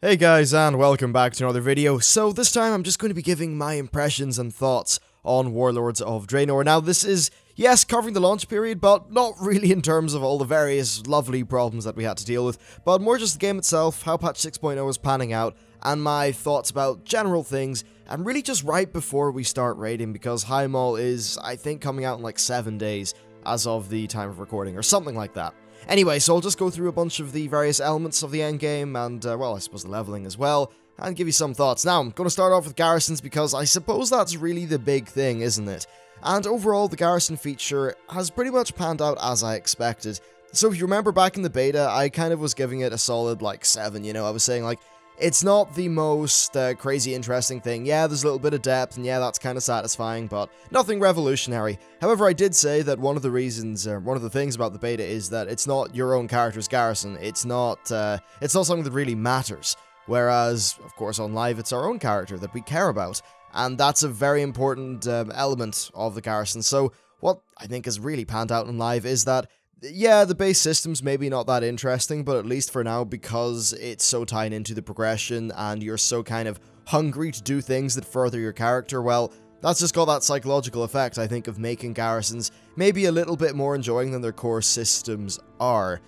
Hey guys, and welcome back to another video. So this time I'm just going to be giving my impressions and thoughts on Warlords of Draenor. Now this is, yes, covering the launch period, but not really in terms of all the various lovely problems that we had to deal with, but more just the game itself, how patch 6.0 is panning out, and my thoughts about general things, and really just right before we start raiding, because Highmaul is, I think, coming out in like 7 days as of the time of recording, or something like that. Anyway, so I'll just go through a bunch of the various elements of the endgame, and, well, I suppose the leveling as well, and give you some thoughts. Now, I'm going to start off with Garrisons, because I suppose that's really the big thing, isn't it? And overall, the Garrison feature has pretty much panned out as I expected. So if you remember back in the beta, I kind of was giving it a solid, like, 7, you know, I was saying, like, it's not the most crazy interesting thing. Yeah, there's a little bit of depth, and yeah, that's kind of satisfying, but nothing revolutionary. However, I did say that one of the reasons, one of the things about the beta is that it's not your own character's Garrison. It's not something that really matters. Whereas, of course, on live, it's our own character that we care about, and that's a very important element of the Garrison. So, what I think has really panned out in live is that yeah, the base system's maybe not that interesting, but at least for now, because it's so tied into the progression and you're so kind of hungry to do things that further your character, well, that's just got that psychological effect, I think, of making Garrisons maybe a little bit more enjoying than their core systems are.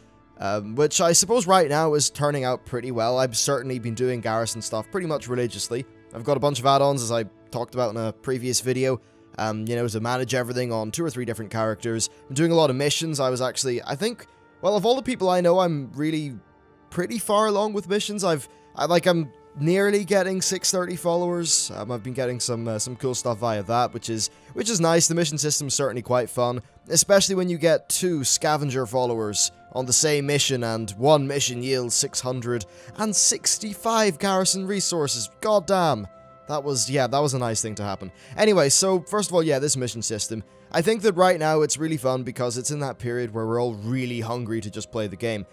Which I suppose right now is turning out pretty well. I've certainly been doing Garrison stuff pretty much religiously. I've got a bunch of add-ons, as I talked about in a previous video. You know, to manage everything on 2 or 3 different characters. I'm doing a lot of missions. I was actually, I think, well, of all the people I know, I'm really pretty far along with missions. I'm nearly getting 630 followers. I've been getting some cool stuff via that, which is nice. The mission system's certainly quite fun, especially when you get 2 scavenger followers on the same mission, and one mission yields 665 garrison resources. God damn. That was a nice thing to happen. Anyway, so first of all, yeah, this mission system. I think that right now it's really fun because it's in that period where we're all really hungry to just play the game.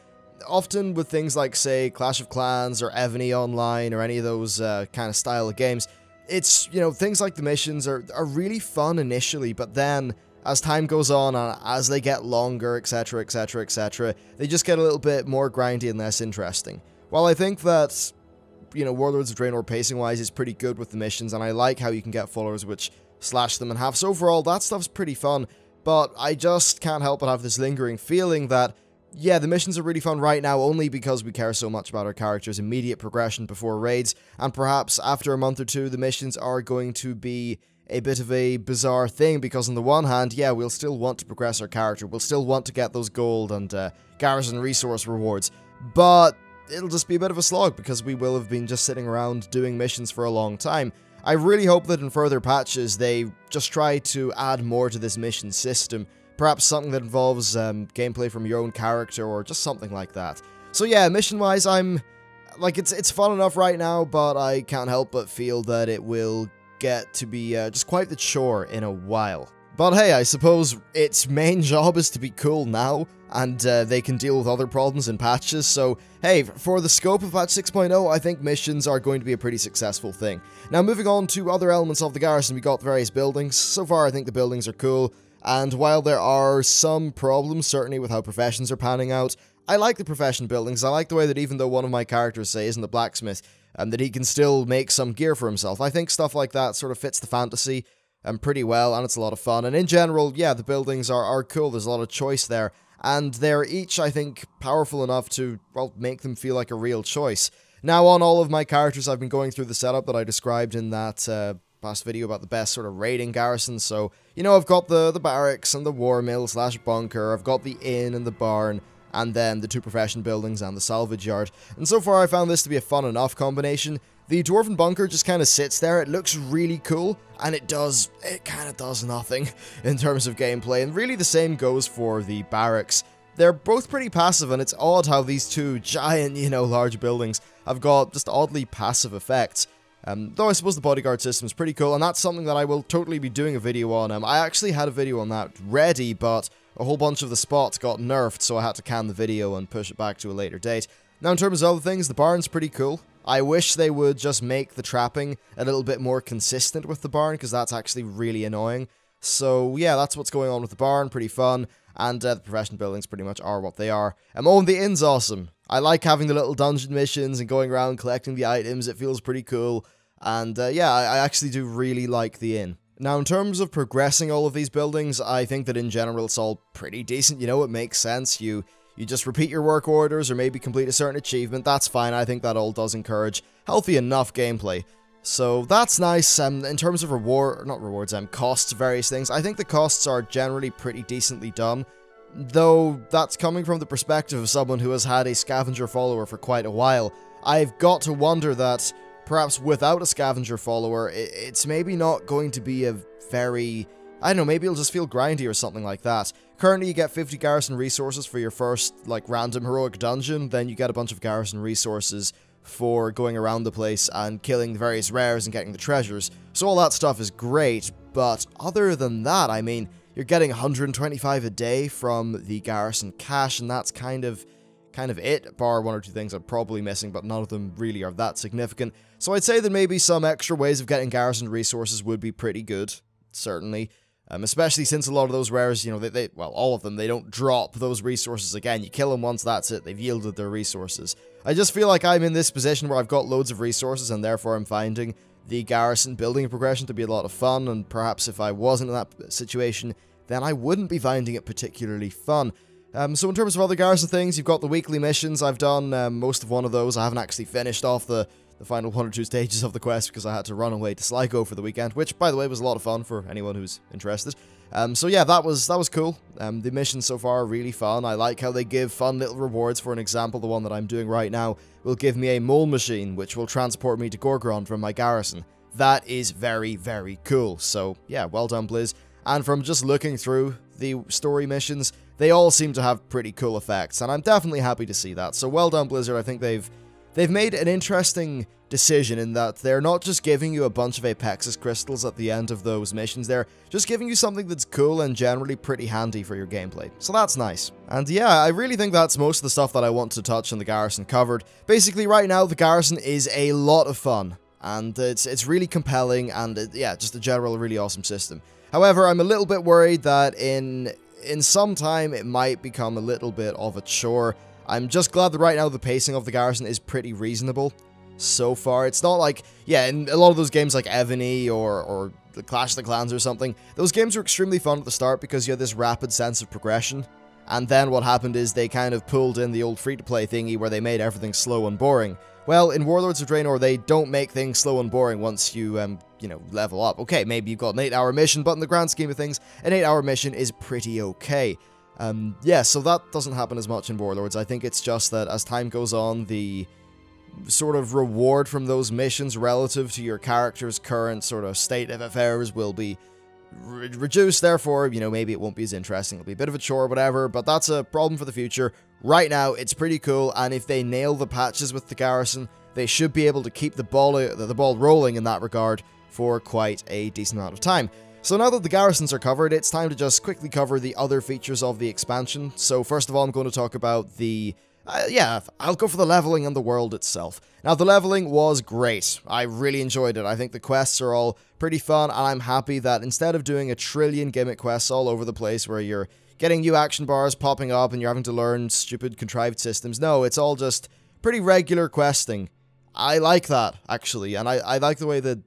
Often with things like, say, Clash of Clans or Evany Online or any of those kind of style of games, it's, you know, things like the missions are really fun initially, but then as time goes on and as they get longer, etc., etc., etc., they just get a little bit more grindy and less interesting. While I think that, you know, Warlords of Draenor pacing-wise is pretty good with the missions, and I like how you can get followers which slash them in half. So overall, that stuff's pretty fun, but I just can't help but have this lingering feeling that, yeah, the missions are really fun right now only because we care so much about our character's immediate progression before raids, and perhaps after a month or two, the missions are going to be a bit of a bizarre thing, because on the one hand, yeah, we'll still want to progress our character, we'll still want to get those gold and garrison resource rewards, but it'll just be a bit of a slog because we will have been just sitting around doing missions for a long time. I really hope that in further patches they just try to add more to this mission system. Perhaps something that involves gameplay from your own character or just something like that. So yeah, mission-wise, I'm like, it's fun enough right now, but I can't help but feel that it will get to be just quite the chore in a while. But hey, I suppose its main job is to be cool now, and they can deal with other problems in patches, so hey, for the scope of patch 6.0, I think missions are going to be a pretty successful thing. Now moving on to other elements of the Garrison, we got the various buildings. So far I think the buildings are cool, and while there are some problems, certainly with how professions are panning out, I like the profession buildings. I like the way that even though one of my characters, say, isn't a blacksmith, that he can still make some gear for himself. I think stuff like that sort of fits the fantasy pretty well, and it's a lot of fun. And in general, yeah, the buildings are cool. There's a lot of choice there, and they're each, I think, powerful enough to, well, make them feel like a real choice. Now, on all of my characters, I've been going through the setup that I described in that past video about the best sort of raiding garrisons. So, you know, I've got the barracks and the war mill / bunker, I've got the inn and the barn, and then the 2 profession buildings and the salvage yard. And so far I found this to be a fun enough combination. The dwarven bunker just kind of sits there, it looks really cool, and it kind of does nothing in terms of gameplay, and really the same goes for the barracks. They're both pretty passive, and it's odd how these 2 giant, you know, large buildings have got just oddly passive effects. Though I suppose the bodyguard system is pretty cool, and that's something that I will totally be doing a video on. I actually had a video on that ready, but a whole bunch of the spots got nerfed, so I had to can the video and push it back to a later date. Now in terms of other things, the barn's pretty cool. I wish they would just make the trapping a little bit more consistent with the barn, because that's actually really annoying. So yeah, that's what's going on with the barn, pretty fun, and the profession buildings pretty much are what they are. Oh, and the inn's awesome. I like having the little dungeon missions and going around collecting the items. It feels pretty cool. And yeah, I actually do really like the inn. Now, in terms of progressing all of these buildings, I think that in general it's all pretty decent. You know, it makes sense. You just repeat your work orders or maybe complete a certain achievement. That's fine. I think that all does encourage healthy enough gameplay. So that's nice. In terms of costs, various things, I think the costs are generally pretty decently done. Though that's coming from the perspective of someone who has had a scavenger follower for quite a while. I've got to wonder that perhaps without a scavenger follower, it's maybe not going to be a very... I don't know, maybe it'll just feel grindy or something like that. Currently, you get 50 Garrison resources for your first, like, random heroic dungeon, then you get a bunch of Garrison resources for going around the place and killing the various rares and getting the treasures. So all that stuff is great, but other than that, I mean, you're getting 125 a day from the Garrison cache, and that's kind of it, bar one or two things I'm probably missing, but none of them really are that significant. So I'd say that maybe some extra ways of getting Garrison resources would be pretty good, certainly. Especially since a lot of those rares, you know, well, all of them, they don't drop those resources again. You kill them once, that's it. They've yielded their resources. I just feel like I'm in this position where I've got loads of resources, and therefore I'm finding the Garrison building progression to be a lot of fun, and perhaps if I wasn't in that situation, then I wouldn't be finding it particularly fun. So in terms of other Garrison things, you've got the weekly missions. I've done most of one of those. I haven't actually finished off the final 1 or 2 stages of the quest because I had to run away to Sligo for the weekend, which, by the way, was a lot of fun for anyone who's interested. So yeah, that was cool. The missions so far are really fun. I like how they give fun little rewards. For an example, the one that I'm doing right now will give me a mole machine, which will transport me to Gorgron from my Garrison. That is very, very cool. So yeah, well done, Blizz. And from just looking through the story missions, they all seem to have pretty cool effects, and I'm definitely happy to see that. So well done, Blizzard. I think they've made an interesting decision in that they're not just giving you a bunch of Apexis crystals at the end of those missions, they're just giving you something that's cool and generally pretty handy for your gameplay. So that's nice. And yeah, I really think that's most of the stuff that I want to touch on the Garrison covered. Basically, right now, the Garrison is a lot of fun, and it's really compelling, and yeah, just a general really awesome system. However, I'm a little bit worried that in some time it might become a little bit of a chore. I'm just glad that right now the pacing of the Garrison is pretty reasonable so far. It's not like, yeah, in a lot of those games like Evany or the Clash of the Clans or something, those games were extremely fun at the start because you had this rapid sense of progression. And then what happened is they kind of pulled in the old free-to-play thingy where they made everything slow and boring. Well, in Warlords of Draenor, they don't make things slow and boring once you, you know, level up. Okay, maybe you've got an 8-hour mission, but in the grand scheme of things, an 8-hour mission is pretty okay. Yeah, so that doesn't happen as much in Warlords. I think it's just that as time goes on, the sort of reward from those missions relative to your character's current sort of state of affairs will be reduced. Therefore, you know, maybe it won't be as interesting. It'll be a bit of a chore, whatever, but that's a problem for the future. Right now, it's pretty cool, and if they nail the patches with the Garrison, they should be able to keep the ball rolling in that regard for quite a decent amount of time. So now that the Garrisons are covered, it's time to just quickly cover the other features of the expansion. So first of all, I'm going to talk about the... yeah, I'll go for the leveling and the world itself. Now, the leveling was great. I really enjoyed it. I think the quests are all pretty fun, and I'm happy that instead of doing a trillion gimmick quests all over the place where you're getting new action bars popping up and you're having to learn stupid contrived systems, no, it's all just pretty regular questing. I like that, actually, and I like the way that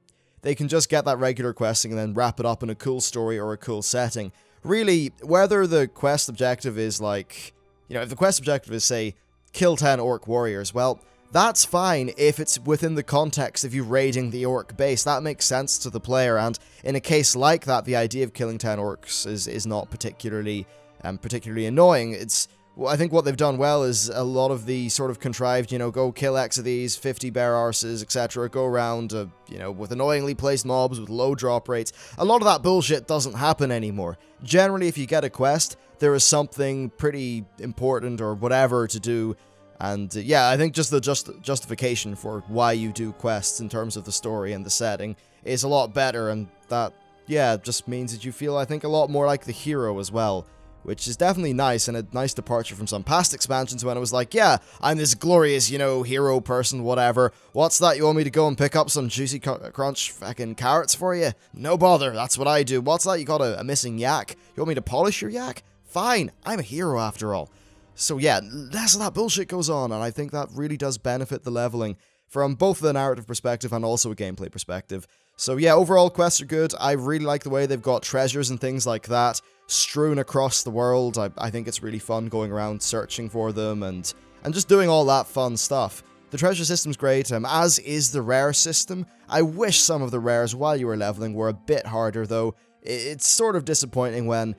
they can just get that regular questing and then wrap it up in a cool story or a cool setting. Really, whether the quest objective is like, you know, if the quest objective is, say, kill 10 orc warriors, well, that's fine if it's within the context of you raiding the orc base. That makes sense to the player, and in a case like that, the idea of killing 10 orcs is not particularly annoying. Well, I think what they've done well is a lot of the sort of contrived, you know, go kill X of these, 50 bear arses, etc., go around, you know, with annoyingly placed mobs with low drop rates. A lot of that bullshit doesn't happen anymore. Generally, if you get a quest, there is something pretty important or whatever to do, and yeah, I think just the justification for why you do quests in terms of the story and the setting is a lot better, and that, yeah, just means that you feel, I think, a lot more like the hero as well, which is definitely nice, and a nice departure from some past expansions when it was like, yeah, I'm this glorious, you know, hero person, whatever. What's that? You want me to go and pick up some juicy crunch fucking carrots for you? No bother, that's what I do. What's that? You got a missing yak? You want me to polish your yak? Fine, I'm a hero after all. So yeah, less of that bullshit goes on, and I think that really does benefit the leveling from both the narrative perspective and also a gameplay perspective. So yeah, overall, quests are good. I really like the way they've got treasures and things like that strewn across the world. I think it's really fun going around searching for them and just doing all that fun stuff. The treasure system's great, as is the rare system. I wish some of the rares while you were leveling were a bit harder, though. It's sort of disappointing when,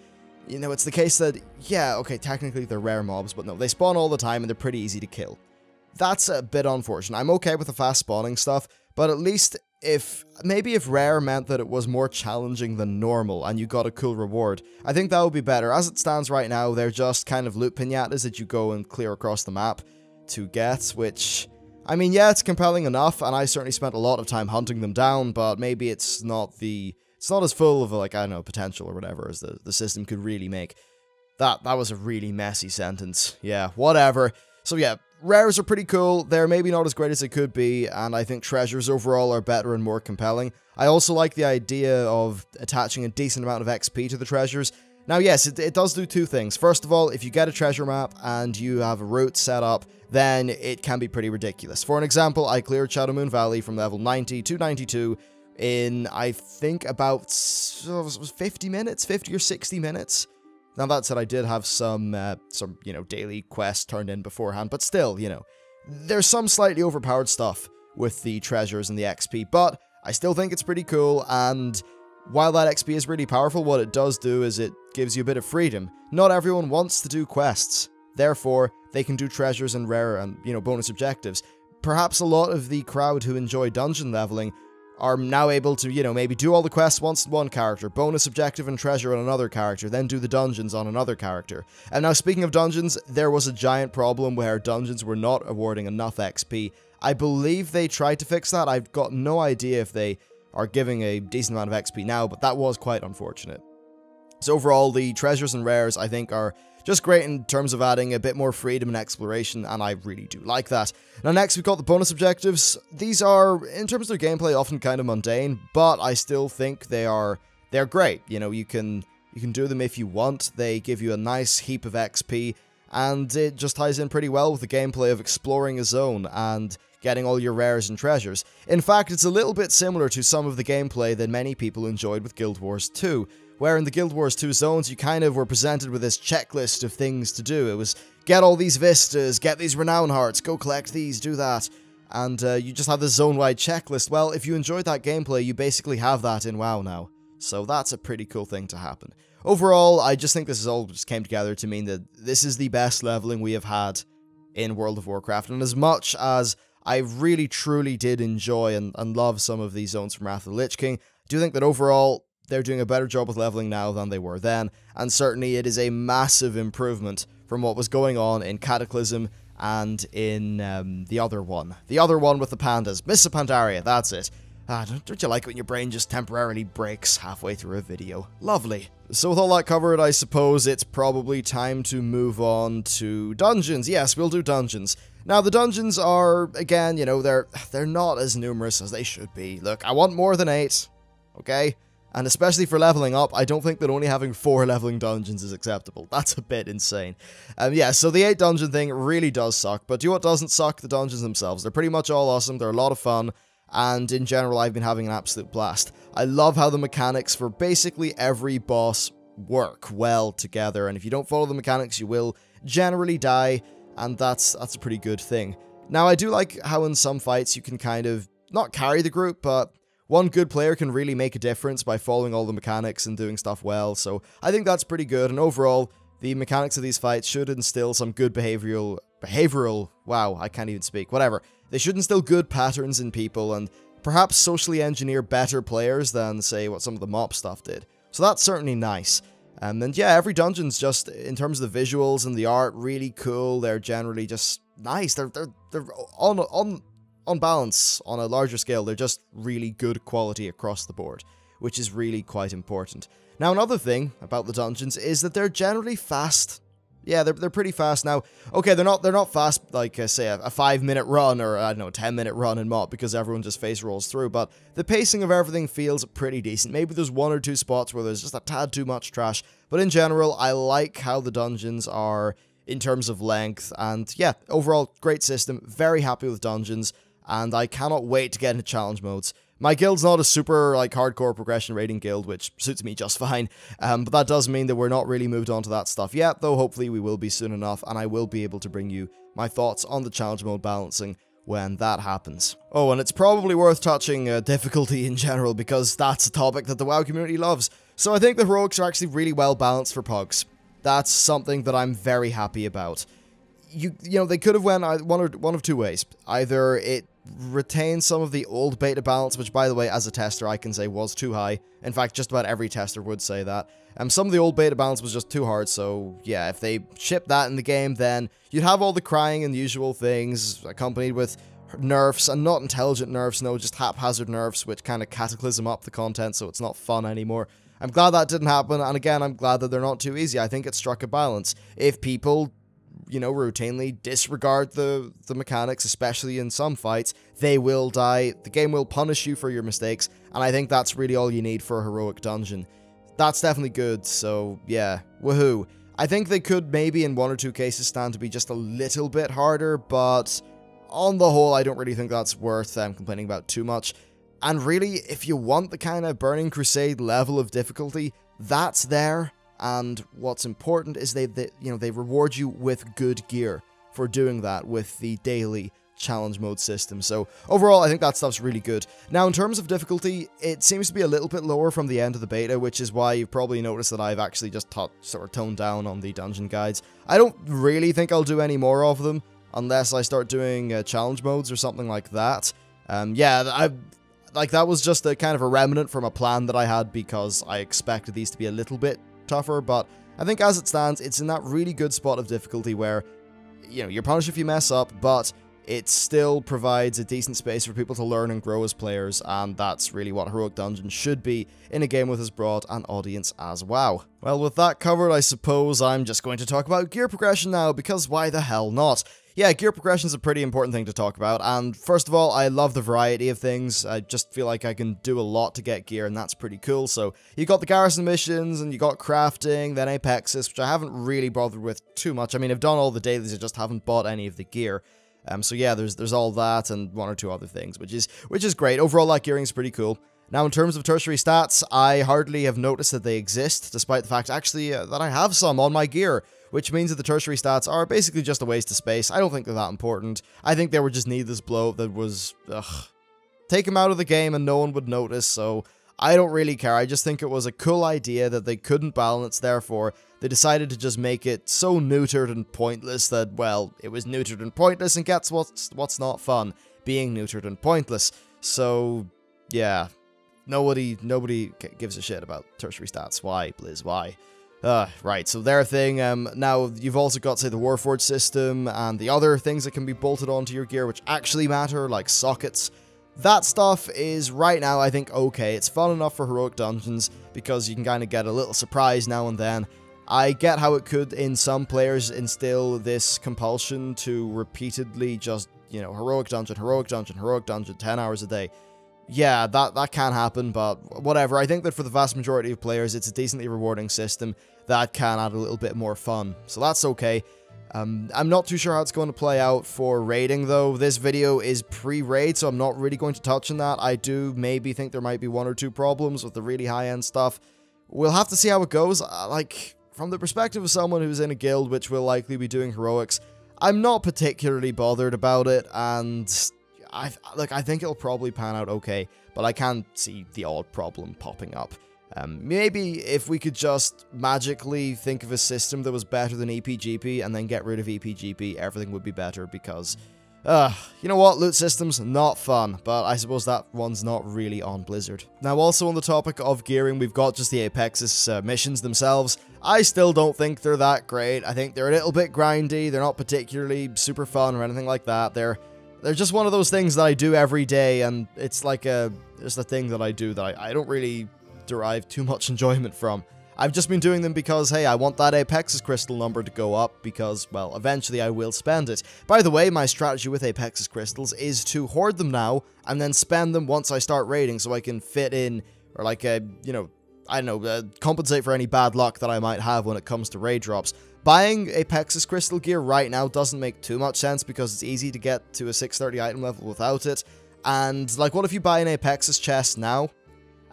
you know, it's the case that, yeah, okay, technically they're rare mobs, but no, they spawn all the time and they're pretty easy to kill. That's a bit unfortunate. I'm okay with the fast spawning stuff, but at least maybe if rare meant that it was more challenging than normal and you got a cool reward, I think that would be better. As it stands right now, they're just kind of loot pinatas that you go and clear across the map to get, which, I mean, yeah, it's compelling enough, and I certainly spent a lot of time hunting them down, but maybe it's not as full of, like, I don't know, potential or whatever as the system could really make. That was a really messy sentence. Yeah, whatever. So yeah, rares are pretty cool. They're maybe not as great as they could be, and I think treasures overall are better and more compelling. I also like the idea of attaching a decent amount of XP to the treasures. Now, yes, it does do two things. First of all, if you get a treasure map and you have a route set up, then it can be pretty ridiculous. For an example, I cleared Shadowmoon Valley from level 90 to 92 in, I think, about 50 minutes, 50 or 60 minutes. Now, that said, I did have some, you know, daily quests turned in beforehand, but still, you know, there's some slightly overpowered stuff with the treasures and the XP, but I still think it's pretty cool, and while that XP is really powerful, what it does do is it gives you a bit of freedom. Not everyone wants to do quests, therefore, they can do treasures and rare and, you know, bonus objectives. Perhaps a lot of the crowd who enjoy dungeon leveling are now able to, you know, maybe do all the quests once on one character, bonus objective and treasure on another character, then do the dungeons on another character. And now, speaking of dungeons, there was a giant problem where dungeons were not awarding enough XP. I believe they tried to fix that. I've got no idea if they are giving a decent amount of XP now, but that was quite unfortunate. So overall, the treasures and rares, I think, are just great in terms of adding a bit more freedom and exploration, and I really do like that. Now next, we've got the bonus objectives. These are, in terms of their gameplay, often kind of mundane, but I still think they're great. You know, you can do them if you want. They give you a nice heap of XP, and it just ties in pretty well with the gameplay of exploring a zone and getting all your rares and treasures. In fact, it's a little bit similar to some of the gameplay that many people enjoyed with Guild Wars 2, where in the Guild Wars 2 zones, you kind of were presented with this checklist of things to do. It was, get all these vistas, get these renown hearts, go collect these, do that, and you just have this zone-wide checklist. Well, if you enjoyed that gameplay, you basically have that in WoW now. So that's a pretty cool thing to happen. Overall, I just think this is all just came together to mean that this is the best leveling we have had in World of Warcraft, and as much as I really truly did enjoy and love some of these zones from Wrath of the Lich King, I do think that overall, they're doing a better job with leveling now than they were then, and certainly it is a massive improvement from what was going on in Cataclysm and in the other one with the pandas, Mists of Pandaria, that's it. Don't you like when your brain just temporarily breaks halfway through a video? Lovely. So with all that covered, I suppose it's probably time to move on to dungeons. Yes, we'll do dungeons. Now, the dungeons are, again, you know, they're not as numerous as they should be. Look, I want more than 8, okay? And especially for leveling up, I don't think that only having 4 leveling dungeons is acceptable. That's a bit insane. Yeah, so the 8 dungeon thing really does suck, but do you know what doesn't suck? The dungeons themselves. They're pretty much all awesome, they're a lot of fun, and in general, I've been having an absolute blast. I love how the mechanics for basically every boss work well together, and if you don't follow the mechanics, you will generally die, and that's a pretty good thing. Now, I do like how in some fights you can kind of, not carry the group, but one good player can really make a difference by following all the mechanics and doing stuff well, so I think that's pretty good, and overall, the mechanics of these fights should instill some good behavioral, wow, I can't even speak, whatever. They should instill good patterns in people, and perhaps socially engineer better players than, say, what some of the mop stuff did. So that's certainly nice. And yeah, every dungeon's just, in terms of the visuals and the art, really cool. They're generally just nice. They're on balance, on a larger scale, they're just really good quality across the board, which is really quite important. Now, another thing about the dungeons is that they're generally fast. Yeah, they're pretty fast now. Okay, they're not fast like, say, a 5-minute run or, I don't know, a 10-minute run in MOP because everyone just face rolls through, but the pacing of everything feels pretty decent. Maybe there's 1 or 2 spots where there's just a tad too much trash, but in general, I like how the dungeons are in terms of length, and yeah, overall, great system, very happy with dungeons, and I cannot wait to get into challenge modes. My guild's not a super, like, hardcore progression rating guild, which suits me just fine, but that does mean that we're not really moved on to that stuff yet, though hopefully we will be soon enough, and I will be able to bring you my thoughts on the challenge mode balancing when that happens. Oh, and it's probably worth touching difficulty in general, because that's a topic that the WoW community loves. So I think the heroics are actually really well balanced for pugs. That's something that I'm very happy about. You know, they could have went one of two ways. Either it retained some of the old beta balance, which, by the way, as a tester, I can say was too high. In fact, just about every tester would say that. Some of the old beta balance was just too hard, so yeah, if they shipped that in the game, then you'd have all the crying and the usual things, accompanied with nerfs, and not intelligent nerfs, no, just haphazard nerfs, which kind of cataclysm up the content, so it's not fun anymore. I'm glad that didn't happen, and again, I'm glad that they're not too easy. I think it struck a balance. If people, you know, routinely disregard the mechanics, especially in some fights, they will die. The game will punish you for your mistakes, and I think that's really all you need for a heroic dungeon. That's definitely good, so yeah, woohoo. I think they could maybe in one or two cases stand to be just a little bit harder, but on the whole, I don't really think that's worth complaining about too much. And really, if you want the kind of Burning Crusade level of difficulty, that's there. And what's important is they reward you with good gear for doing that with the daily challenge mode system. So overall, I think that stuff's really good. Now, in terms of difficulty, it seems to be a little bit lower from the end of the beta, which is why you've probably noticed that I've actually just sort of toned down on the dungeon guides. I don't really think I'll do any more of them unless I start doing challenge modes or something like that. Yeah, that was just a kind of a remnant from a plan that I had because I expected these to be a little bit tougher, but I think as it stands, it's in that really good spot of difficulty where, you know, you're punished if you mess up, but it still provides a decent space for people to learn and grow as players, and that's really what Heroic Dungeon should be in a game with as broad an audience as WoW. Well, with that covered, I suppose I'm just going to talk about gear progression now, because why the hell not? Yeah, gear progression is a pretty important thing to talk about, and first of all, I love the variety of things. I just feel like I can do a lot to get gear, and that's pretty cool. So, you got the Garrison missions, and you got crafting, then Apexis, which I haven't really bothered with too much. I mean, I've done all the dailies, I just haven't bought any of the gear. So yeah, there's all that, and one or two other things, which is great. Overall, that gearing is pretty cool. Now, in terms of tertiary stats, I hardly have noticed that they exist, despite the fact, actually, that I have some on my gear, which means that the tertiary stats are basically just a waste of space. I don't think they're that important. I think they were just needless bloat that was, take them out of the game and no one would notice, so I don't really care. I just think it was a cool idea that they couldn't balance, therefore they decided to just make it so neutered and pointless that, well, it was neutered and pointless, and guess what's not fun? Being neutered and pointless. So, yeah. Nobody gives a shit about tertiary stats. Why, Blizz? Why? Right, so their thing. Now, you've also got, say, the Warforged system, and the other things that can be bolted onto your gear which actually matter, like sockets. That stuff is, right now, I think, okay. It's fun enough for Heroic Dungeons, because you can kind of get a little surprise now and then. I get how it could, in some players, instill this compulsion to repeatedly just, you know, Heroic Dungeon, Heroic Dungeon, Heroic Dungeon, 10 hours a day. Yeah, that can happen, but whatever. I think that for the vast majority of players, it's a decently rewarding system that can add a little bit more fun. So that's okay. I'm not too sure how it's going to play out for raiding, though. This video is pre-raid, so I'm not really going to touch on that. I do maybe think there might be one or two problems with the really high-end stuff. We'll have to see how it goes. Like, from the perspective of someone who's in a guild which will likely be doing heroics, I'm not particularly bothered about it, and I think it'll probably pan out okay, but I can't see the odd problem popping up. Maybe if we could just magically think of a system that was better than EPGP and then get rid of EPGP, everything would be better, because, you know what, loot systems, not fun, but I suppose that one's not really on Blizzard. Now, also on the topic of gearing, we've got just the Apexis missions themselves. I still don't think they're that great. I think they're a little bit grindy, they're not particularly super fun or anything like that. They're just one of those things that I do every day, and it's like just a thing that I do that I don't really derive too much enjoyment from. I've just been doing them because, hey, I want that Apexis crystal number to go up because, well, eventually I will spend it. By the way, my strategy with Apexis crystals is to hoard them now and then spend them once I start raiding so I can fit in, or like, you know, I don't know, compensate for any bad luck that I might have when it comes to raid drops. Buying Apexis crystal gear right now doesn't make too much sense because it's easy to get to a 630 item level without it. And, like, what if you buy an Apexis chest now,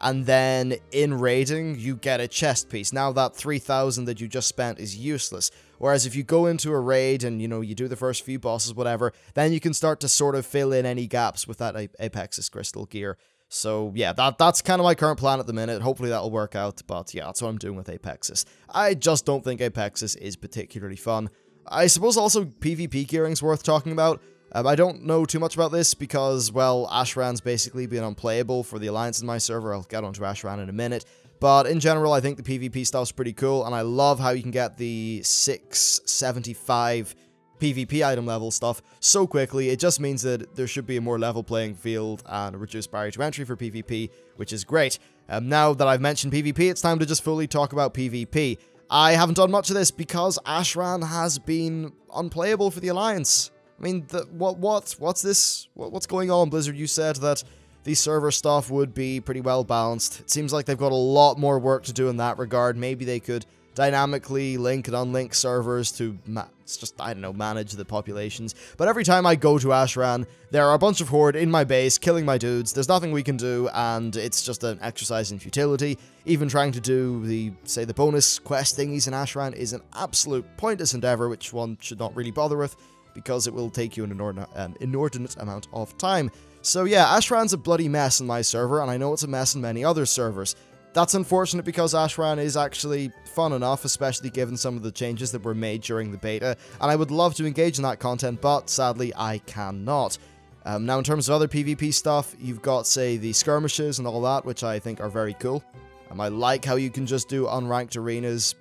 and then in raiding, you get a chest piece? Now that 3,000 that you just spent is useless. Whereas if you go into a raid and, you know, you do the first few bosses, whatever, then you can start to sort of fill in any gaps with that Apexis crystal gear. So, yeah, that's kind of my current plan at the minute. Hopefully that'll work out, but yeah, that's what I'm doing with Apexis. I just don't think Apexis is particularly fun. I suppose also PvP gearing's worth talking about. I don't know too much about this because, well, Ashran's basically been unplayable for the Alliance in my server. I'll get onto Ashran in a minute. But in general, I think the PvP stuff's pretty cool, and I love how you can get the 675 PvP item level stuff so quickly. It just means that there should be a more level playing field and a reduced barrier to entry for PvP, which is great. Now that I've mentioned PvP, it's time to just fully talk about PvP. I haven't done much of this because Ashran has been unplayable for the Alliance. I mean, what's this? What's going on, Blizzard? You said that the server stuff would be pretty well balanced. It seems like they've got a lot more work to do in that regard. Maybe they could dynamically link and unlink servers to, I don't know, manage the populations. But every time I go to Ashran, there are a bunch of Horde in my base, killing my dudes. There's nothing we can do, and it's just an exercise in futility. Even trying to do the bonus quest thingies in Ashran is an absolute pointless endeavor, which one should not really bother with, because it will take you an inordinate amount of time. So yeah, Ashran's a bloody mess in my server, and I know it's a mess in many other servers. That's unfortunate because Ashran is actually fun enough, especially given some of the changes that were made during the beta, and I would love to engage in that content, but sadly I cannot. Now in terms of other PvP stuff, you've got, say, the skirmishes and all that, which I think are very cool. I like how you can just do unranked arenas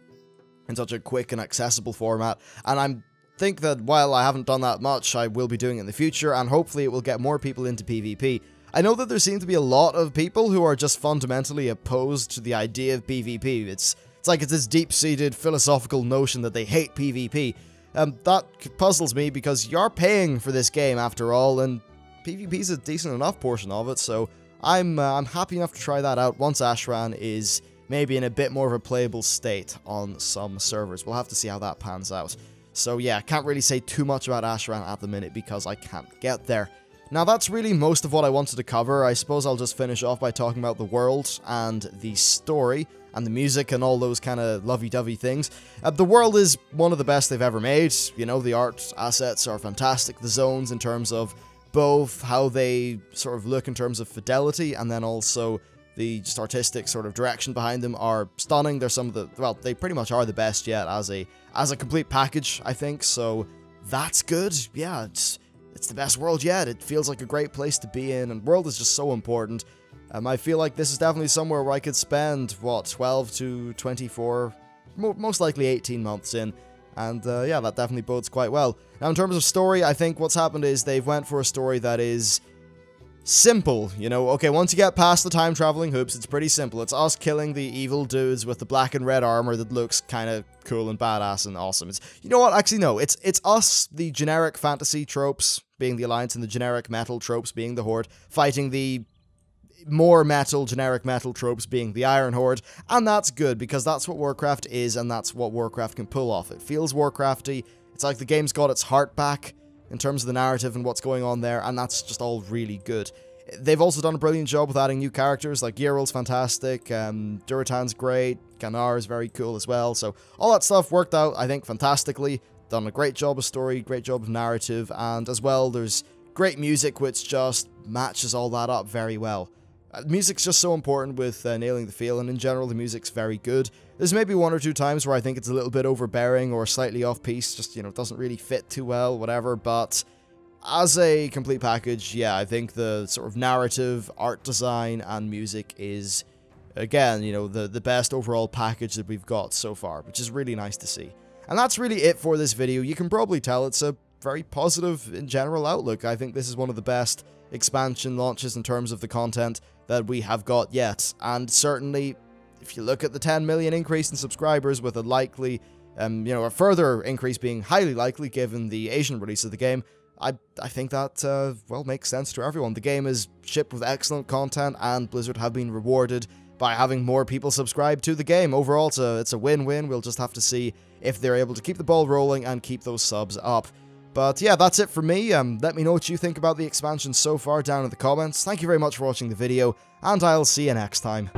in such a quick and accessible format, and I think that while I haven't done that much, I will be doing it in the future, and hopefully it will get more people into PvP. I know that there seem to be a lot of people who are just fundamentally opposed to the idea of PvP. It's like it's this deep-seated philosophical notion that they hate PvP. That puzzles me because you're paying for this game after all, and PvP's a decent enough portion of it, so I'm happy enough to try that out once Ashran is maybe in a bit more of a playable state on some servers. We'll have to see how that pans out. So yeah, I can't really say too much about Ashran at the minute because I can't get there. Now that's really most of what I wanted to cover. I suppose I'll just finish off by talking about the world and the story and the music and all those kind of lovey-dovey things. The world is one of the best they've ever made. You know, the art assets are fantastic. The zones in terms of both how they sort of look in terms of fidelity and then also the just artistic sort of direction behind them are stunning. They're some of the, well, they pretty much are the best yet as a complete package, I think. So that's good. Yeah, it's the best world yet. It feels like a great place to be in, and world is just so important. I feel like this is definitely somewhere where I could spend, what, 12 to 24, most likely 18 months in, and yeah, that definitely bodes quite well. Now, in terms of story, I think what's happened is they've went for a story that is simple, you know. Okay, once you get past the time-traveling hoops, it's pretty simple. It's us killing the evil dudes with the black and red armor that looks kind of cool and badass and awesome. It's, you know what, actually no, it's us, the generic fantasy tropes being the Alliance and the generic metal tropes being the Horde, fighting the more metal, generic metal tropes being the Iron Horde, and that's good because that's what Warcraft is and that's what Warcraft can pull off. It feels Warcrafty, it's like the game's got its heart back in terms of the narrative and what's going on there, and that's just all really good. They've also done a brilliant job with adding new characters, like Geralt's fantastic, Durotan's great, Ganar is very cool as well, so all that stuff worked out, I think, fantastically. Done a great job of story, great job of narrative, and as well, there's great music which just matches all that up very well. Music's just so important with nailing the feel, and in general, the music's very good. There's maybe one or two times where I think it's a little bit overbearing or slightly off-piece, just, you know, doesn't really fit too well, whatever, but as a complete package, yeah, I think the sort of narrative, art design, and music is, again, you know, the best overall package that we've got so far, which is really nice to see. And that's really it for this video. You can probably tell it's a very positive, in general, outlook. I think this is one of the best expansion launches in terms of the content that we have got yet. And certainly, if you look at the 10 million increase in subscribers with a likely, you know, a further increase being highly likely given the Asian release of the game, I think that, well, makes sense to everyone. The game is shipped with excellent content, and Blizzard have been rewarded by having more people subscribe to the game. Overall, it's a win-win. We'll just have to see if they're able to keep the ball rolling and keep those subs up. But yeah, that's it for me. Let me know what you think about the expansion so far down in the comments. Thank you very much for watching the video, and I'll see you next time.